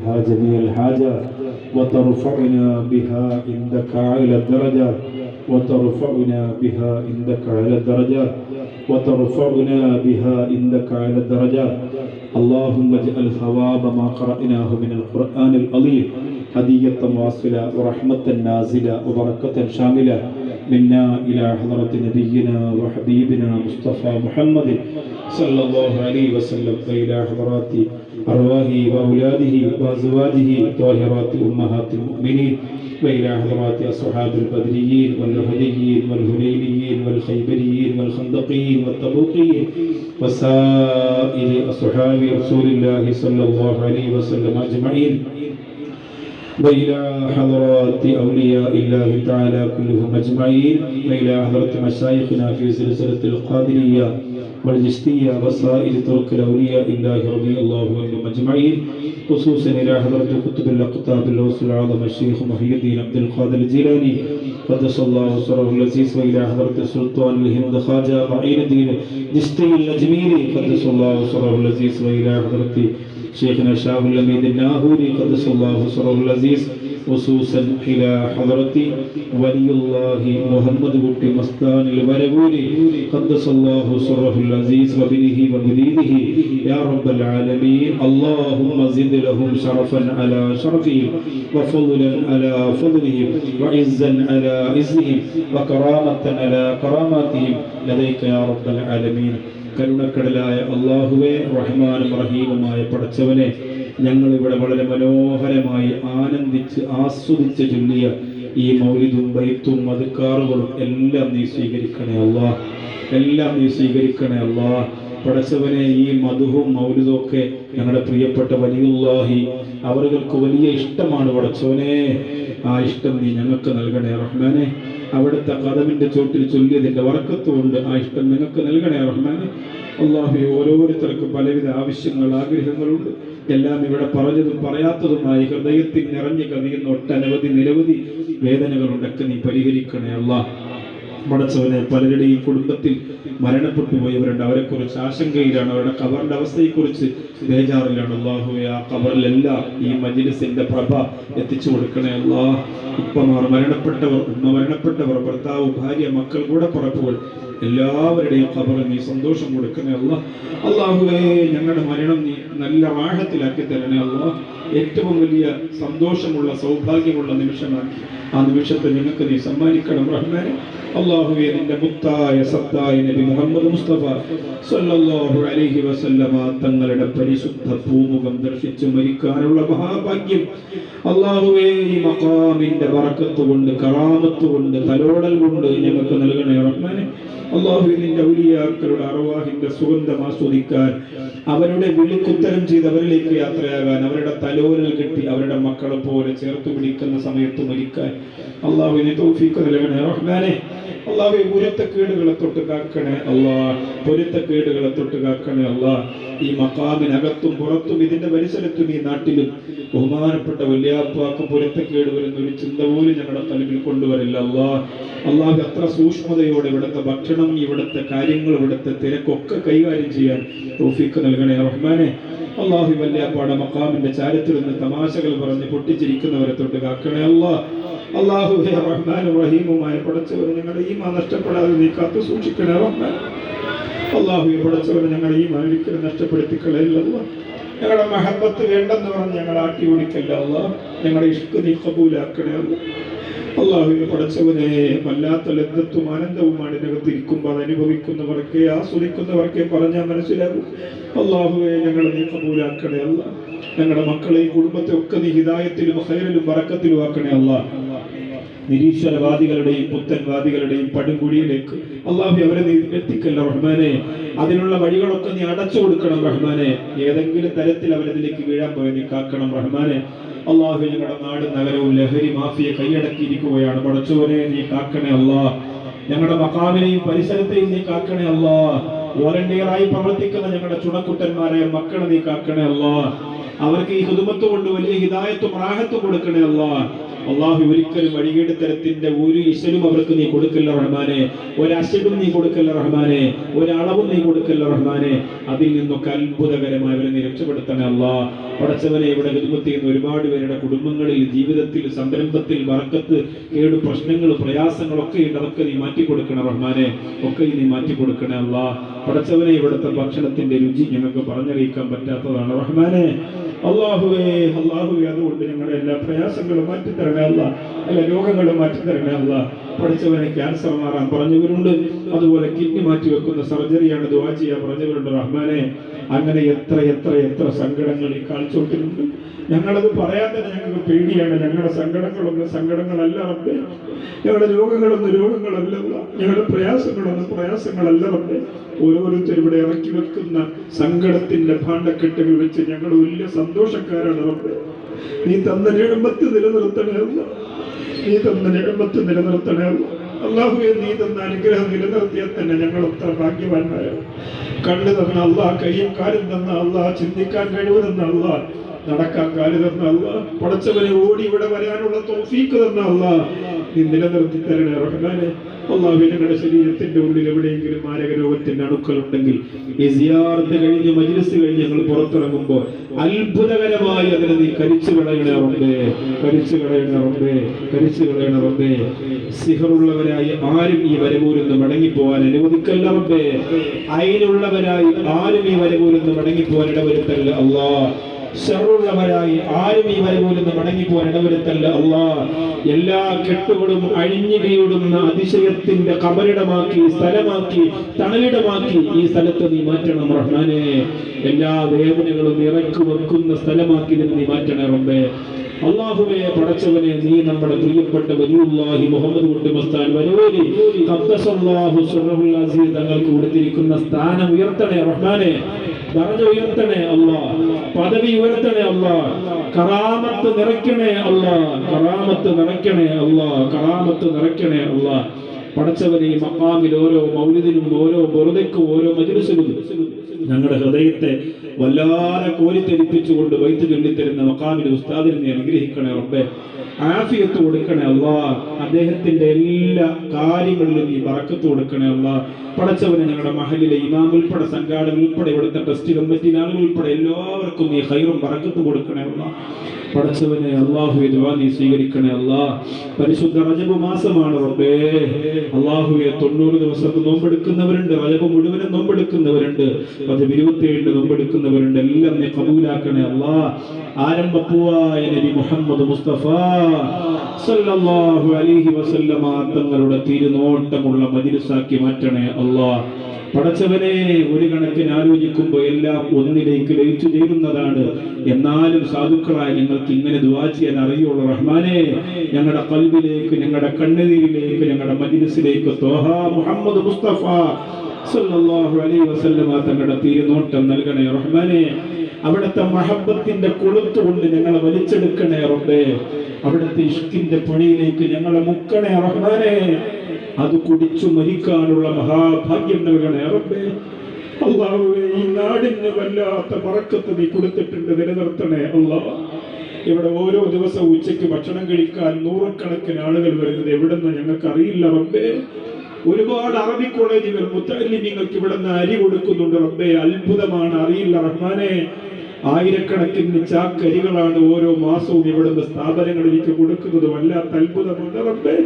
لها جميع الحاجات وترفعنا بها عندك أعلى الدرجات وترفعنا بها عندك أعلى الدرجات وترفعنا بها عندك أعلى الدرجات. اللهم اجعل ثواب ما قرأناه من القرآن العظيم هدية واصلة ورحمة نازلة وبركة شاملة منا إلى حضرة نبينا وحبيبنا مصطفى محمد صلى الله عليه وسلم وإلى حضرات أرواح وأولاده وأزواجه طاهرات أمهات المؤمنين وإلى حضرات أصحاب البدريين والأحديين والهليليين والخيبريين والخندقيين والتبوقيين وسائر أصحاب رسول الله صلى الله عليه وسلم أجمعين وإلى حضرات أولياء الله تعالى كلهم أجمعين وإلى حضرة مشايخنا في سلسلة القادرية والجشتية وسائر طرق الأولياء الله رضي الله عنهم أجمعين، خصوصا إلى حضرة قطب الأقطاب الغوث الأعظم الشيخ محي الدين عبد القادر الجيلاني قدس الله سره العزيز، وإلى حضرة السلطان الهند خواجة معين الدين جشتي الأجميري قدس الله سره العزيز، وإلى حضرة شيخنا شاه الأمين الناهوري قدس الله سره العزيز، خصوصا إلى حضرة ولي الله محمد بن مستان البرغوري قدس الله سره العزيز وبنه ومريده يا رب العالمين. اللهم زد لهم شرفا على شرفهم وفضلا على فضلهم وعزا على عزهم وكرامة على كراماتهم لديك يا رب العالمين. കരുണക്കടലായ അല്ലാഹുവേ, റഹ്മാനും റഹീമുമായ പടച്ചവനെ, ഞങ്ങളിവിടെ വളരെ മനോഹരമായി ആനന്ദിച്ച് ആസ്വദിച്ച് ചൊല്ലിയ ഈ മൗലിദും ബൈത്തും അദ്കാറുകളും എല്ലാം നീ സ്വീകരിക്കണേ അല്ലാഹ്, എല്ലാം നീ സ്വീകരിക്കണേ അല്ലാഹ്. പടച്ചവനെ, ഈ മദ്ഹും മൗലിദും ഒക്കെ ഞങ്ങളുടെ പ്രിയപ്പെട്ട വലിയുല്ലാഹി അവർക്ക് വലിയ ഇഷ്ടമാണ് പടച്ചവനെ. ആ ഇഷ്ടം നീ ഞങ്ങൾക്ക് നൽകണേ റഹ്മാനെ. അവിടുത്തെ ഖദമിന്റെ ചോട്ടിൽ ചൊല്ലിയതിന്റെ ബർക്കത്ത് കൊണ്ട് ആ ഇഷ്ടം ഞങ്ങൾക്ക് നൽകണേ റഹ്മാനെ. അല്ലാഹു, ഓരോരുത്തർക്കും പലവിധ ആവശ്യങ്ങൾ ആഗ്രഹങ്ങളുണ്ട്. എല്ലാം ഇവിടെ പറഞ്ഞതും പറയാത്തതുമായി ഹൃദയത്തിൽ നിറഞ്ഞു കവിയുന്ന ഒട്ടനവധി നിരവധി വേദനകളുണ്ടൊക്കെ നീ പരിഹരിക്കണേ അല്ലാഹ്. പടച്ചവനെ, പലരുടെയും കുടുംബത്തിൽ മരണപ്പെട്ടു പോയവരുണ്ട്. അവരെക്കുറിച്ച് ആശങ്കയിലാണ്, അവരുടെ ഖബറിന്റെ അവസ്ഥയെക്കുറിച്ച് ബേജാറിലാണ്. അല്ലാഹുവേ, ആ ഖബറിലെല്ലാം ഈ മജ്ലിസിന്റെ പ്രഭ എത്തിച്ചു കൊടുക്കണേ അല്ലാഹ്. ഉപ്പമാർ മരണപ്പെട്ടവർ, ഉമ്മ മരണപ്പെട്ടവർ, ഭർത്താവ്, ഭാര്യ, മക്കൾ, കൂടപ്പുറപ്പുകൾ എല്ലാവരുടെയും ഖബറിൽ നീ സന്തോഷം കൊടുക്കണേ അല്ലാഹ്. അല്ലാഹുവേ, ഞങ്ങളുടെ മരണം നീ നല്ല റാഹത്തിലാക്കി തരണേ അല്ലാഹ്. ഏറ്റവും വലിയ സന്തോഷമുള്ള സൗഭാഗ്യമുള്ള നിമിഷമാക്കി ആ നിമിഷത്തെ ഞങ്ങൾക്ക് നീ സമ്മാനിക്കണം റഹ്മാനെ. അല്ലാഹുവേ, നിന്റെ മുത്തായ സത്തായ നബി മുഹമ്മദ് മുസ്തഫ സ്വല്ലല്ലാഹു അലൈഹി വസല്ലമ തങ്ങളുടെ പരിശുദ്ധ പൂമുഖം ദർശിച്ച് മരിക്കാനുള്ള മഹാഭാഗ്യം അല്ലാഹുവേ, ഈ മഖാമിന്റെ ബറക്കത്ത് കൊണ്ട്, കറാമത്ത് കൊണ്ട്, തലോടൽ കൊണ്ട് ഞങ്ങൾക്ക് നൽകണേ റഹ്മാനെ. അല്ലാഹുവേ, നിന്റെ ഔലിയാക്കളുടെ അർവാഹിന്റെ സുഗന്ധം ആസ്വദിക്കാൻ, അവരുടെ വിളിക്കുത്തരം ചെയ്ത് അവരിലേക്ക് യാത്രയാകാൻ, അവരുടെ തലോലൽ കിട്ടി അവരുടെ മക്കളെ പോലെ ചേർത്ത് പിടിക്കുന്ന സമയത്ത് മരിക്കാൻ അല്ലാഹുവിനെ തൗഫീഖ് നൽകണേ റഹ്മാനെ. അല്ലാഹുവേ, പൊരുത്തക്കേടുകളെ തൊട്ട് കാക്കണേ അല്ലാഹ്, പൊരുത്തക്കേടുകളെ തൊട്ട് കാക്കണേ അല്ലാഹ്. ഈ മഖാമിനകത്തും പുറത്തും ഇതിന്റെ പരിസരത്തും ഈ നാട്ടിലും ബഹുമാനപ്പെട്ട വല്യാപ്പാക്ക് പൊരുത്തക്കേട് വരുന്ന ഒരു ചിന്ത പോലും ഞങ്ങളുടെ കൽവിൽ കൊണ്ടുവരില്ല അല്ലാഹ്. അല്ലാഹു, അത്ര സൂക്ഷ്മതയോടെ ഇവിടുത്തെ ഭക്ഷണം, ഇവിടുത്തെ കാര്യങ്ങൾ, ഇവിടുത്തെ തിരക്കൊക്കെ കൈകാര്യം ചെയ്യാൻ തൗഫീഖ് നൽകണേ റഹ്മാനെ. അല്ലാഹു, വല്യാപ്പാടെ മഖാമിന്റെ ചാരത്തിൽ നിന്ന് തമാശകൾ പറഞ്ഞ് പൊട്ടിച്ചിരിക്കുന്നവരെ തൊട്ട് കാക്കണേ അല്ലാഹ്. അല്ലാഹുവേ, റഹ്മാനും റഹീമുമായ പടച്ചവനെ, ഞങ്ങളുടെ ഈമാൻ നഷ്ടപ്പെടാതെ നീ കാത്തു സൂക്ഷിക്കണേ റഹ്മാൻ. അല്ലാഹുവേ, പടച്ചവനെ, ഞങ്ങളുടെ ഈമാൻ ഒരിക്കലും നഷ്ടപ്പെടുത്തിക്കളയില്ല അല്ലാഹ്. ഞങ്ങളുടെ മഹബത്ത് വേണ്ടെന്ന് പറഞ്ഞ് ഞങ്ങളെ ആട്ടി ഓടിക്കല്ല അല്ലാഹ്. ഞങ്ങളുടെ ഇഷ്ക് നീ ഖബൂലാക്കണേ അല്ലാഹ്. അല്ലാഹുവേ, പടച്ചവനെ, വല്ലാത്ത ലദ്ദത്തും ആനന്ദവുമാണ് ഇതിനകത്ത് ഇരിക്കുമ്പോൾ അത് അനുഭവിക്കുന്നവർക്കേ, ആസ്വദിക്കുന്നവർക്കേ പറഞ്ഞാൽ മനസ്സിലാകും. അല്ലാഹുവേ, ഞങ്ങളെ നീ ഖബൂലാക്കണേ അല്ലാഹ്. ഞങ്ങളുടെ മക്കളെയും കുടുംബത്തെ ഒക്കെ നീ ഹിദായത്തിലും ഖൈറിലും ബറക്കത്തിലും ആക്കണേ അല്ലാഹ്. നിരീശ്വരവാദികളുടെയും പുത്തൻവാദികളുടെയും പടുകുഴിയിലേക്ക് അല്ലാഹു അവരെ നീ എത്തിക്കല്ല റഹ്മാനെ. അതിനുള്ള വഴികളൊക്കെ നീ അടച്ചു കൊടുക്കണം റഹ്മാനെ. ഏതെങ്കിലും തരത്തിൽ അവരതിലേക്ക് വീഴാൻ പോയി നീ കാക്കണം റഹ്മാനെ. അല്ലാഹു, ഞങ്ങളുടെ നാടും നഗരവും ലഹരി മാഫിയ കൈയടക്കിയിരിക്കുകയാണ്. പടച്ചവനെ, നീ കാക്കണേ അല്ലാഹ്. ഞങ്ങളുടെ മഖാമിനെയും പരിസരത്തെയും നീ കാക്കണേ അല്ലാഹ്. വോളണ്ടിയറായി പ്രവർത്തിക്കുന്ന ഞങ്ങളുടെ ചുണക്കുട്ടന്മാരെ മക്കളെ നീ കാക്കണേ അല്ലാഹ്. അവർക്ക് ഈ ഖുദ്മത്ത് കൊണ്ട് വലിയ ഹിദായത്തും റാഹത്തും കൊടുക്കണേ അല്ലാഹ്. അള്ളാഹു ഒരിക്കലും വഴികേട് തരത്തിന്റെ ഒരു ഇശലും അവർക്ക് നീ കൊടുക്കല്ല റഹ്മാനെ, ഒരശലും നീ കൊടുക്കല്ല റഹ്മാനെ, ഒരളവും നീ കൊടുക്കല്ല റഹ്മാനെ. അതിൽ നിന്നൊക്കെ അത്ഭുതകരമായി അവരെ നീ രക്ഷപ്പെടുത്തണേ അല്ലാഹ്. പടച്ചവനെ, ഇവിടെ ഖിദ്മത്ത് ചെയ്യുന്ന ഒരുപാട് പേരുടെ കുടുംബങ്ങളിൽ, ജീവിതത്തിൽ, സംരംഭത്തിൽ ബറക്കത്ത്, കേട്, പ്രശ്നങ്ങൾ, പ്രയാസങ്ങളൊക്കെ ഉണ്ട്. അതൊക്കെ നീ മാറ്റിക്കൊടുക്കണം റഹ്മാനെ, ഒക്കെ നീ മാറ്റിക്കൊടുക്കണേ അല്ലാഹ്. പടച്ചവനെ, ഇവിടുത്തെ ഭക്ഷണത്തിന്റെ രുചി ഞങ്ങൾക്ക് പറഞ്ഞറിയിക്കാൻ പറ്റാത്തതാണ് റഹ്മാനെ. അല്ലാഹുവേ, അതുകൊണ്ട് ഞങ്ങളുടെ എല്ലാ പ്രയാസങ്ങളും മാറ്റിത്തരണേ അല്ലാഹ്, എല്ലാ രോഗങ്ങളും മാറ്റിത്തരണേ അല്ലാഹ്. പഠിച്ചവനെ ക്യാൻസർ മാറാൻ പറഞ്ഞവരുണ്ട്, അതുപോലെ കിഡ്നി മാറ്റി വെക്കുന്ന സർജറിയാണ് ദുആ ചെയ്യാൻ പറഞ്ഞവരുണ്ട് റഹ്മാനെ. അങ്ങനെ എത്ര എത്ര എത്ര സങ്കടങ്ങൾ ഈ കാഴ്ചവെട്ടിലുണ്ട്. ഞങ്ങളത് പറയാൻ തന്നെ ഞങ്ങൾക്ക് പേടിയാണ്. ഞങ്ങളുടെ സങ്കടങ്ങളൊന്നും സങ്കടങ്ങളല്ല റബ്ബേ, ഞങ്ങളുടെ രോഗങ്ങളൊന്നും രോഗങ്ങളല്ല, ഞങ്ങളുടെ പ്രയാസങ്ങളൊന്നും പ്രയാസങ്ങളല്ല റബ്ബേ. ഓരോരുത്തരും ഇവിടെ ഇറക്കി വെക്കുന്ന സങ്കടത്തിന്റെ ഭാണ്ഡക്കെട്ടുകൾ വെച്ച് ഞങ്ങൾ വലിയ സന്തോഷക്കാരാണ് റബ്ബേ. നീ തന്ന നിഅമത്ത് നിലനിർത്തണേ അല്ലാഹ്, നീ തന്ന നിഅമത്ത് നിലനിർത്തണേ അല്ലാഹ്. അല്ലാഹുവേ, നീ തന്ന അനുഗ്രഹം നിലനിർത്തിയാൽ തന്നെ ഞങ്ങൾ എത്ര ഭാഗ്യവാന്മാരാണ്. കണ്ണു തന്ന അല്ലാഹ്, കയ്യും കാലും തന്ന അല്ലാഹ്, ചിന്തിക്കാൻ കഴിവ് തന്ന അല്ലാഹ്, നടക്കാൻ കാല് തന്ന അല്ലാഹ്, പടച്ചവനെ ഓടി ഇവിടെ വരാനുള്ള തൗഫീഖ് തന്ന അല്ലാഹ്, നീ നിലനിർത്തി തരണേ റഹ്മാനെ. അല്ലാഹുവേ, ഞങ്ങളുടെ ശരീരത്തിന്റെ ഉള്ളിൽ എവിടെയെങ്കിലും മാരക രോഗത്തിന്റെ അണുക്കളുണ്ടെങ്കിൽ ഈ സിയാറത്ത് കഴിഞ്ഞ് മജ്ലിസ് കഴിഞ്ഞ് ഞങ്ങൾ പുറത്തിറങ്ങുമ്പോൾ അത്ഭുതകരമായി അതിനെ നീ കരിച്ചു കളയണേ റബ്ബേ, കരിച്ചു കളയണേ റബ്ബേ, കരിച്ചു കളയണേ റബ്ബേ. സിഹറുള്ളവരായി ആരും ഈ വരവൂരിന്ന് മടങ്ങിപ്പോവാൻ അനുവദിക്കല്ല റബ്ബേ. അയിനുള്ളവരായി ആരും ഈ വരവൂരിന്ന് മടങ്ങിപ്പോവാൻ ഇടവരുത്തല്ല അല്ലാഹ്. ശർറുള്ളവരായി ആരും ഈ വരവൂരിന്ന് മടങ്ങിപ്പോവാൻ ഇടവരുത്തല്ല അല്ലാഹ്. എല്ലാ കെട്ടുകളും അഴിഞ്ഞു വീഴുന്ന അതിശയത്തിന്റെ കബറിടമാക്കി, സ്ഥലമാക്കി, തണലിടമാക്കി ഈ സ്ഥലത്ത് നീ മാറ്റണം റഹ്മാനെ. എല്ലാ വേദനകളും ഇറക്കി വെക്കുന്ന സ്ഥലമാക്കി നീ മാറ്റണേ റബ്ബേ. അല്ലാഹുവേ, പടച്ചവനെ, നീ നമ്മുടെ പ്രിയപ്പെട്ട വലിയുല്ലാഹി മുഹമ്മദ് കുട്ടി മസ്താൻ വരൂരി ഖദ്ദസല്ലാഹു സിർറഹുൽ അസീസ് തങ്ങൾക്ക് കൊടുത്തിരിക്കുന്ന സ്ഥാനം ഉയർത്തണേ റഹ്മാനെ, ദറജ ഉയർത്തണേ അല്ലാഹ്, പദവി ഉയർത്തണേ അല്ലാഹ്, കറാമത്ത് നിറയ്ക്കണേ അല്ലാഹ്, കറാമത്ത് നിറയ്ക്കണേ അല്ലാഹ്, കറാമത്ത് നിറയ്ക്കണേ അല്ലാഹ്. പടച്ചവനെ, ഈ മഖാമിൽ ഓരോ മൗലിദിനും ഓരോ ബുർദയ്ക്കും ഓരോ മജ്ലിസിലും ഞങ്ങളുടെ ഹൃദയത്തെ വല്ലാതെ കോരിത്തെരിപ്പിച്ചുകൊണ്ട് വൈത്ത് ചൊല്ലിത്തരുന്ന മഖാമിലെ ഉസ്താദിനെ നീ അനുഗ്രഹിക്കണേ റബ്ബേ. ആഫിയത്ത് കൊടുക്കണേ അല്ലാഹ്. അദ്ദേഹത്തിന്റെ എല്ലാ കാര്യങ്ങളിലും നീ ബറക്കത്ത് കൊടുക്കണേ അല്ലാഹ്. പടച്ചവനെ, ഞങ്ങളുടെ മഹലിലെ ഇമാം ഉൾപ്പെടെ, സംഘാടകർ ഉൾപ്പെടെ, ഇവിടുത്തെ ട്രസ്റ്റ് കമ്മിറ്റി ആളുകൾ ഉൾപ്പെടെ എല്ലാവർക്കും നീ ഖൈറും ബറക്കത്തും കൊടുക്കണേ അല്ലാഹ്. പടച്ചവനെ, അല്ലാഹുവേ, ദുആ നീ സ്വീകരിക്കണേ അല്ലാഹ്. പരിശുദ്ധ റജബ് മാസമാണ് റബ്ബേ. അല്ലാഹുവേ, 90 ദിവസത്തെ നോമ്പെടുക്കുന്നവരുണ്ട്, റജബ് മുഴുവനും നോമ്പെടുക്കുന്നവരുണ്ട്, റജബ് 27 നോമ്പെടുക്കുന്നവരുണ്ട്. എല്ലാം നീ ഖബൂലാക്കണേ അല്ലാഹ്. ആരംഭപ്പൂവായ നബി മുഹമ്മദ് മുസ്തഫ സല്ലല്ലാഹു അലൈഹി വസല്ലമ തങ്ങളുടെ തിരുനോട്ടമുള്ള മജ്ലിസാക്കി മാറ്റണേ അല്ലാഹ്. പടച്ചവനെ, ഒരു കണക്കിന് ആലോചിക്കുമ്പോൾ എല്ലാം ഒന്നിലേക്ക് ലയിച്ചു ചേരുന്നതാണ്. എന്നാലും സാധുക്കളായ ഞങ്ങൾക്ക് ഇങ്ങനെ ദുആ ചെയ്യാൻ അറിയുള്ളൂ റഹ്മാനെ. ഞങ്ങളുടെ ഖൽബിലേക്ക്, ഞങ്ങളുടെ കണ്ണുനീരിലേക്ക്, ഞങ്ങളുടെ മജ്ലിസിലേക്ക് ത്വാഹ മുഹമ്മദ് മുസ്തഫ സല്ലല്ലാഹു അലൈഹി വസല്ലമ തങ്ങളുടെ തിരുനോട്ടം നൽകണേ റഹ്മാനെ. അവിടുത്തെ മഹബ്ബത്തിന്റെ കൊളുത്തുകൊണ്ട് ഞങ്ങളെ വലിച്ചെടുക്കണേ റബ്ബേ. അവിടുത്തെ ഇഷ്കിന്റെ പുഴയിലേക്ക് ഞങ്ങളെ മുക്കണേ റഹ്മാനെ. അത് കുടിച്ചു മരിക്കാനുള്ള മഹാഭാഗ്യം നൽകണേ റബ്ബേ. അല്ലാഹുവേ, ഈ നാടിന് വല്ലാത്ത ബറക്കത്ത് നീ കൊടുത്തിട്ടുണ്ട്, നിലനിർത്തണേ അല്ലാഹ്. ഇവിടെ ഓരോ ദിവസവും ഉച്ചയ്ക്ക് ഭക്ഷണം കഴിക്കാൻ നൂറുകണക്കിന് ആളുകൾ വരുന്നത് എവിടെന്ന് ഞങ്ങൾക്ക് അറിയില്ല റബ്ബേ. ഒരുപാട് അറബി കോളേജുകൾ മുത്തഅല്ലിമീങ്ങൾക്ക് ഇവിടെ നിന്ന് അരി കൊടുക്കുന്നുണ്ട് റബ്ബേ. അത്ഭുതമാണ്, അറിയില്ല റഹ്മാനെ. ആയിരക്കണക്കിന് ചാക്കരികളാണ് ഓരോ മാസവും ഇവിടുന്ന് സ്ഥാപനങ്ങളിലേക്ക് കൊടുക്കുന്നത്. വല്ലാത്ത അത്ഭുതമാണ് റബ്ബേ.